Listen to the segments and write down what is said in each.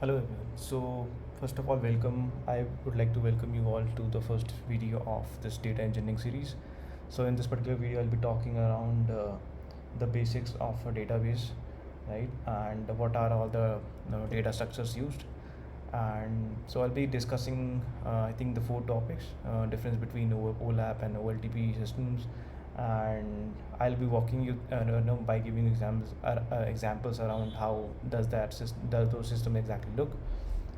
Hello everyone. So first of all, welcome. I would like to welcome you all to the first video of this data engineering series. So in this particular video, I'll be talking around the basics of a database, right? And what are all the data structures used. And so I'll be discussing, I think, the four topics: difference between OLAP and OLTP systems, and I'll be walking you by giving examples around how does those systems exactly look,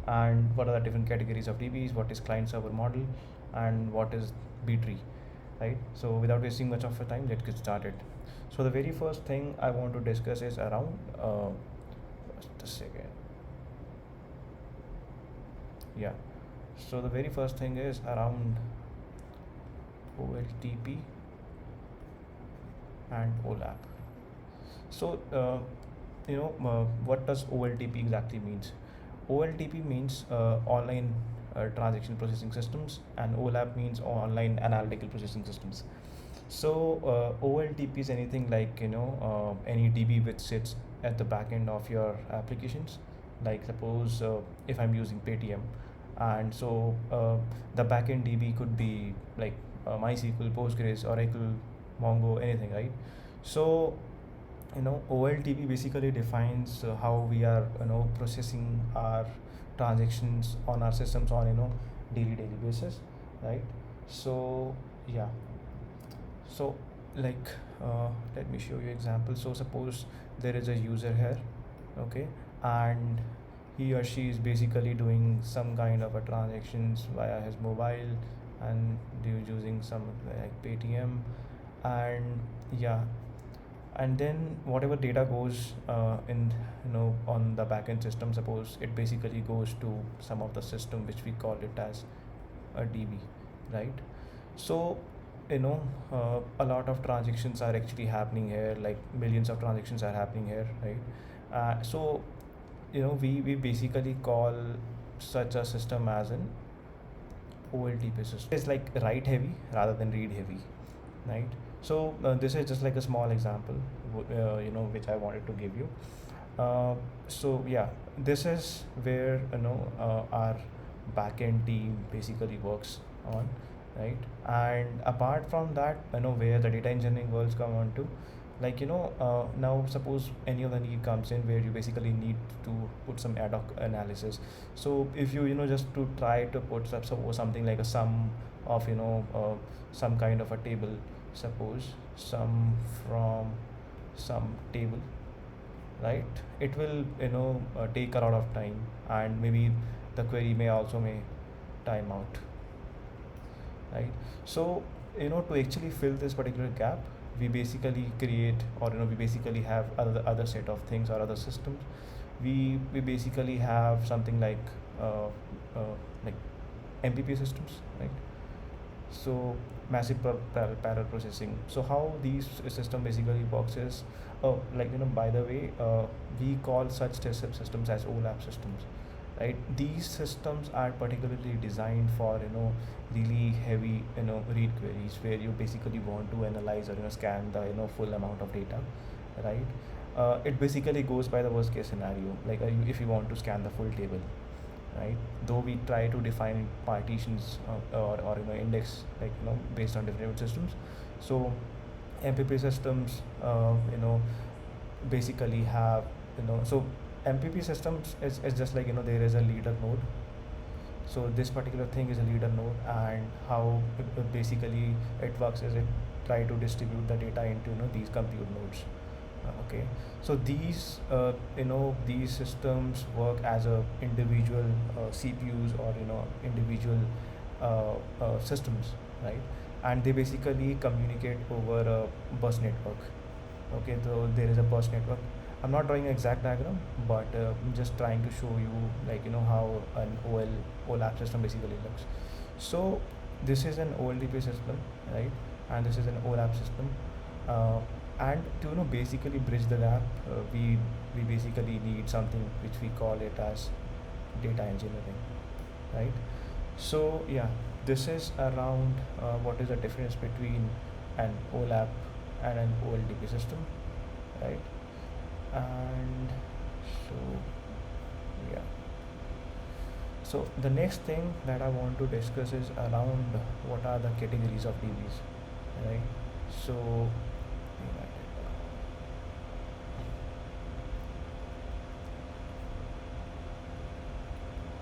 and what are the different categories of DBs, what is client server model, and what is B tree, right? So without wasting much of your time, let's get started. So the very first thing I want to discuss is around just a second. Yeah. So the very first thing is around OLTP and OLAP. So, what does OLTP exactly means? OLTP means online transaction processing systems, and OLAP means online analytical processing systems. So, OLTP is anything like any DB which sits at the back end of your applications. Like suppose if I'm using Paytm, and so the backend DB could be like MySQL, Postgres, Oracle, Mongo, anything, right? So OLTP basically defines how we are processing our transactions on our systems on daily basis, right? So yeah, so like let me show you example. So suppose there is a user here, okay, and he or she is basically doing some kind of a transactions via his mobile, and using some like Paytm, and yeah, and then whatever data goes in on the backend system, suppose it basically goes to some of the system which we call it as a DB, right? So a lot of transactions are actually happening here, like millions of transactions are happening here, right? So we basically call such a system as an OLTP system. It's like write heavy rather than read heavy, right? So this is just like a small example, which I wanted to give you. So yeah, this is where our backend team basically works on, right? And apart from that, where the data engineering worlds come on to, like now suppose any of the need comes in where you basically need to put some ad hoc analysis. So if you just to try to put suppose something like a sum of some kind of a table, suppose sum from some table, right? It will take a lot of time, and maybe the query may time out, right? So to actually fill this particular gap, we basically create, or we basically have other set of things or other systems. We basically have something like MPP systems, right? So massive parallel processing. So how these system basically works is, oh, like by the way, we call such test systems as OLAP systems, right? These systems are particularly designed for really heavy read queries, where you basically want to analyze or scan the full amount of data, right? It basically goes by the worst case scenario, like if you want to scan the full table, right? Though we try to define partitions or index, like based on different systems. So MPP systems basically have so MPP systems is just like there is a leader node. So this particular thing is a leader node, and how basically it works is it try to distribute the data into these compute nodes. Okay, so these systems work as a individual CPUs, or individual systems, right? And they basically communicate over a bus network. Okay, so there is a bus network. I'm not drawing an exact diagram, but I'm just trying to show you, like how an OLAP system basically looks. So this is an OLTP system, right? And this is an OLAP system. uh, and to basically bridge the gap, we basically need something which we call it as data engineering, right? So yeah, this is around what is the difference between an OLAP and an OLTP system, right? And so yeah, So the next thing that I want to discuss is around what are the categories of DBs, right? So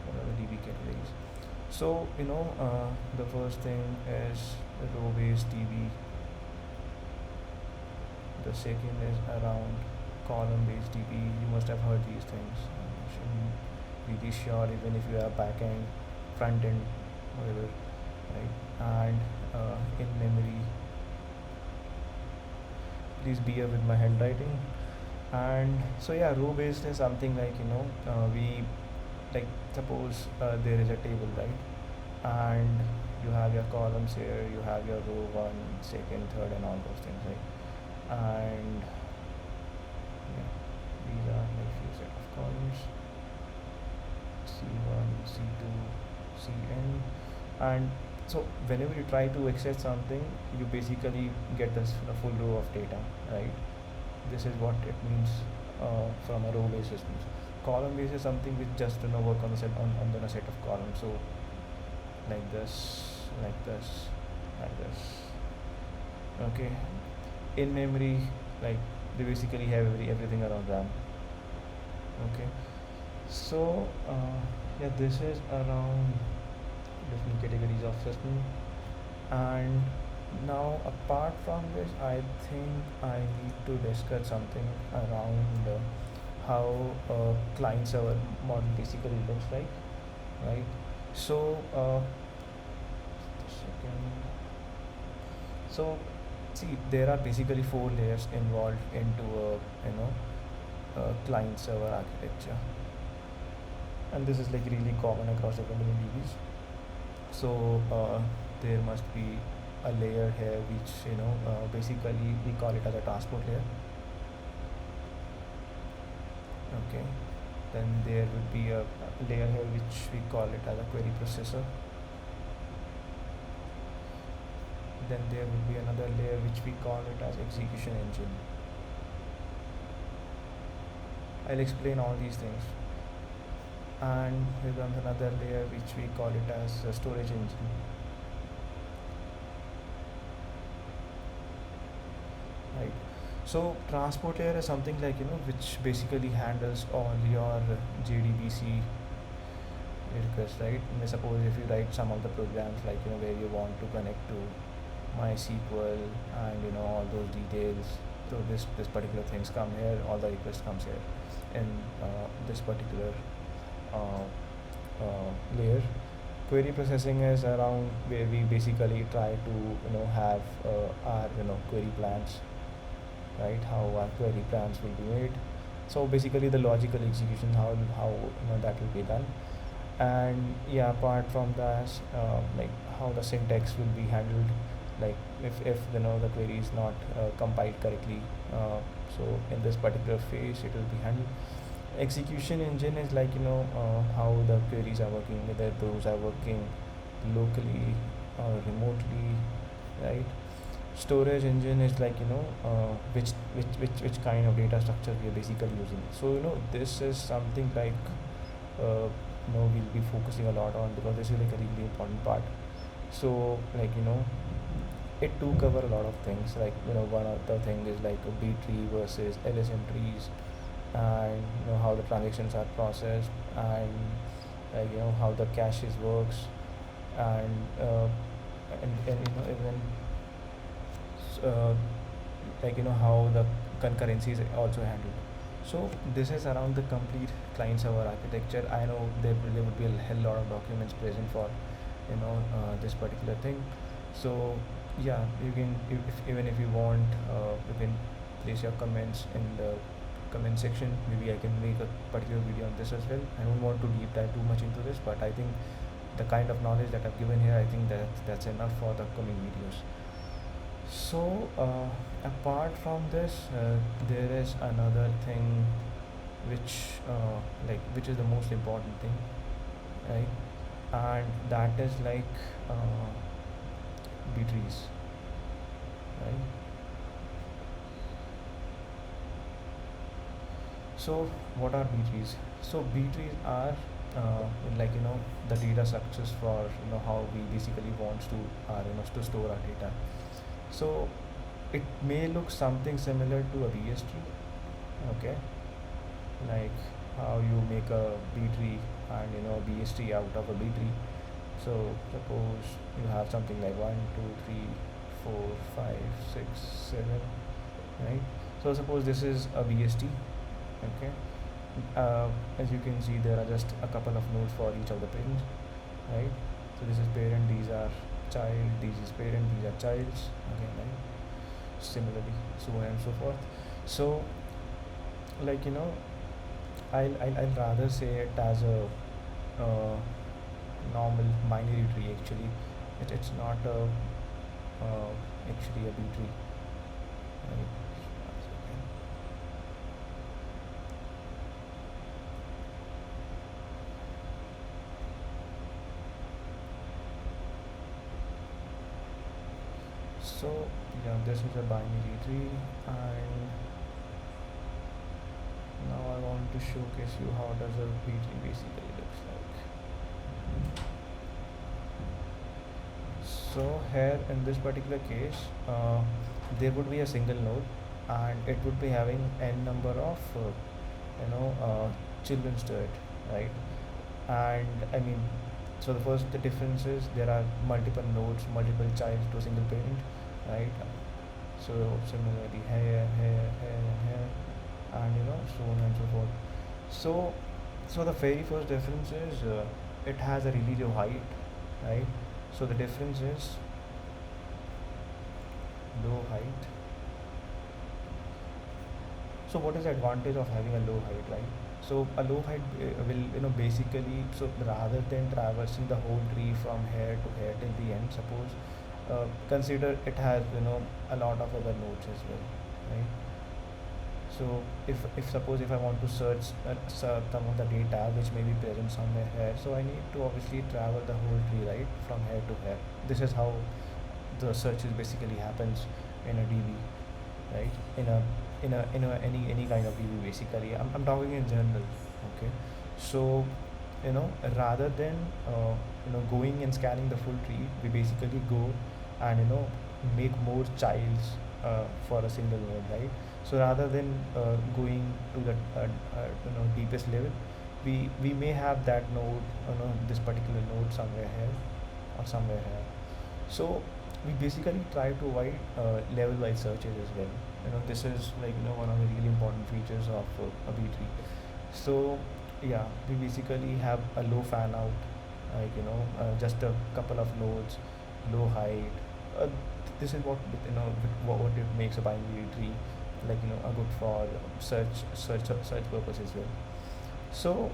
what are the DB categories? So the first thing is row-based DB. The second is around column-based DB. You must have heard these things. Shouldn't be really sure even if you have back-end, front-end, whatever, right? And in memory, please bear with my handwriting. And so yeah, row based is something like we, like, suppose there is a table, right? And you have your columns here, you have your row one, second, third, and all those things, right? And yeah, these are like few set of columns, C1, C2, Cn. And so whenever you try to access something, you basically get this the full row of data, right? This is what it means from a row based systems. Column based is something which just work on the set on a set of columns. So like this, like this, like this. Okay. In memory, like, they basically have everything around RAM. Okay. So yeah, this is around different categories of system. And now, apart from this, I think I need to discuss something around how client server model basically looks like, right? So just a second. So see, there are basically four layers involved into a client server architecture, and this is like really common across different DBs. So there must be a layer here which basically we call it as a transport layer. Okay. Then there would be a layer here which we call it as a query processor. Then there would be another layer which we call it as execution engine. I'll explain all these things. And here comes another layer which we call it as a storage engine. Right. So transport layer is something like which basically handles all your JDBC requests, right? Suppose if you write some of the programs like where you want to connect to MySQL and all those details. So this particular things come here, all the requests comes here in this particular uh, layer. Query processing is around where we basically try to have our query plans, right? How our query plans will be made. So basically the logical execution, how that will be done. And yeah, apart from that, like how the syntax will be handled, like if the query is not compiled correctly, so in this particular phase it will be handled. Execution engine is like how the queries are working, whether those are working locally or remotely, right? Storage engine is like which kind of data structure we are basically using. So this is something like uh, we'll be focusing a lot on, because this is like a really important part. So like it do cover a lot of things, like one of the thing is like a B tree versus LSM trees, and how the transactions are processed, and how the caches works, and even uh, like how the concurrency is also handled. So this is around the complete client server architecture. I know there would be a hell lot of documents present for this particular thing. So yeah, you can, even if you want, you can place your comments in the comment section. Maybe I can make a particular video on this as well. I don't want to deep dive too much into this, but I think the kind of knowledge that I've given here, I think that's enough for the upcoming videos. So apart from this, there is another thing which which is the most important thing, right? And that is like B trees, right? So what are B trees? So B trees are like the data structures for how we basically wants to to store our data. So it may look something similar to a BST, okay, like how you make a B tree and BST out of a B tree. So suppose you have something like 1, 2, 3, 4, 5, 6, 7, right? So suppose this is a BST, okay. As you can see, there are just a couple of nodes for each of the parents, right? So this is parent, these are child, this is parent, these are childs, again, right? Similarly, so on and so forth. So like I'll rather say it as a uh, normal binary tree actually. It's not a actually a B tree, right? One second. So yeah, this is a binary tree, and now I want to showcase you how does a B tree basically looks like. So here in this particular case, there would be a single node, and it would be having n number of children to it, right? And I mean, so the difference is there are multiple nodes, multiple child to a single parent, right? So similarly here, and so on and so forth. So so the very first difference is it has a really low height, right? So the difference is low height. So what is the advantage of having a low height, right? So a low height will basically, so rather than traversing the whole tree from here to here till the end, suppose consider it has a lot of other nodes as well, right? So if suppose if I want to search some of the data which may be present somewhere here, so I need to obviously travel the whole tree, right, from here to here. This is how the searches basically happens in a DB, right? In any kind of DB basically. I'm talking in general, okay. So rather than going and scanning the full tree, we basically go and make more childs for a single node, right? So rather than going to the deepest level, we may have that node, this particular node somewhere here or somewhere here. So we basically try to avoid level-wise searches as well. This is like one of the really important features of a B tree. So yeah, we basically have a low fan out, like just a couple of nodes, low height. Uh, this is what it makes a binary tree, like a good for search purpose as well. So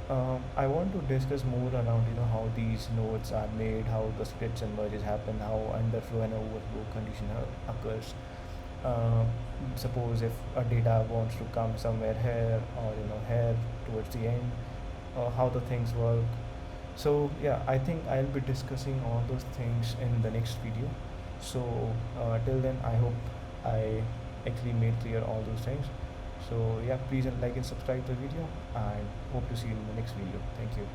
I want to discuss more around how these nodes are made, how the splits and merges happen, how underflow and overflow condition occurs. Um, Suppose if a data wants to come somewhere here or here towards the end, how the things work. So yeah, I think I'll be discussing all those things in the next video. So till then, I hope I actually made clear all those things. So yeah, please like and subscribe the video, and hope to see you in the next video. Thank you.